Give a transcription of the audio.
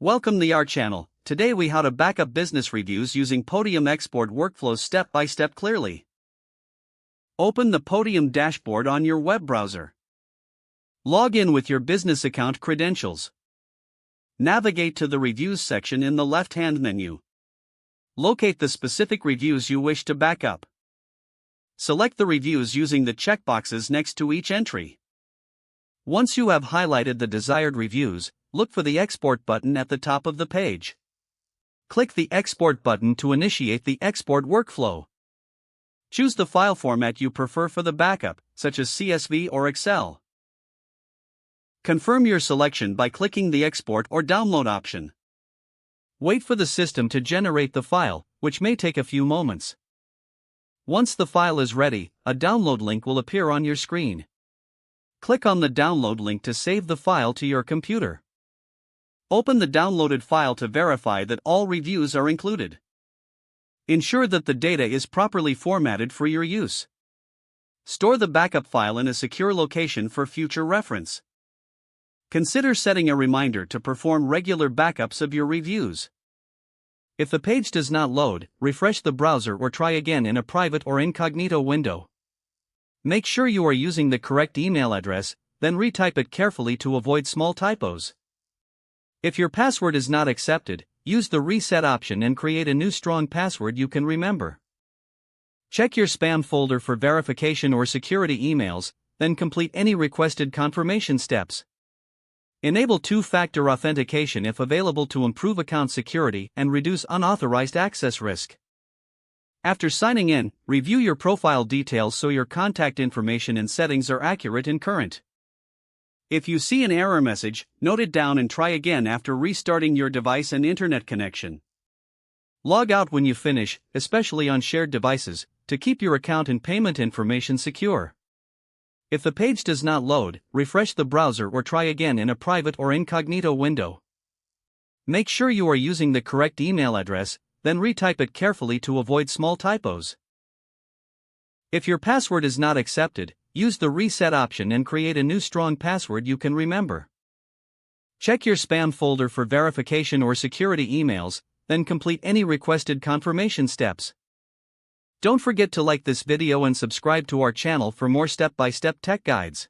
Welcome to our channel. Today we how to backup business reviews using Podium export workflows step by step clearly. Open the Podium dashboard on your web browser. Log in with your business account credentials. Navigate to the reviews section in the left-hand menu. Locate the specific reviews you wish to backup. Select the reviews using the checkboxes next to each entry. Once you have highlighted the desired reviews, look for the Export button at the top of the page. Click the Export button to initiate the export workflow. Choose the file format you prefer for the backup, such as CSV or Excel. Confirm your selection by clicking the Export or Download option. Wait for the system to generate the file, which may take a few moments. Once the file is ready, a download link will appear on your screen. Click on the download link to save the file to your computer. Open the downloaded file to verify that all reviews are included. Ensure that the data is properly formatted for your use. Store the backup file in a secure location for future reference. Consider setting a reminder to perform regular backups of your reviews. If the page does not load, refresh the browser or try again in a private or incognito window. Make sure you are using the correct email address, then retype it carefully to avoid small typos. If your password is not accepted, use the reset option and create a new strong password you can remember. Check your spam folder for verification or security emails, then complete any requested confirmation steps. Enable two-factor authentication if available to improve account security and reduce unauthorized access risk. After signing in, review your profile details so your contact information and settings are accurate and current. If you see an error message, note it down and try again after restarting your device and internet connection. Log out when you finish, especially on shared devices, to keep your account and payment information secure. If the page does not load, refresh the browser or try again in a private or incognito window. Make sure you are using the correct email address, then retype it carefully to avoid small typos. If your password is not accepted, use the reset option and create a new strong password you can remember. Check your spam folder for verification or security emails, then complete any requested confirmation steps. Don't forget to like this video and subscribe to our channel for more step-by-step tech guides.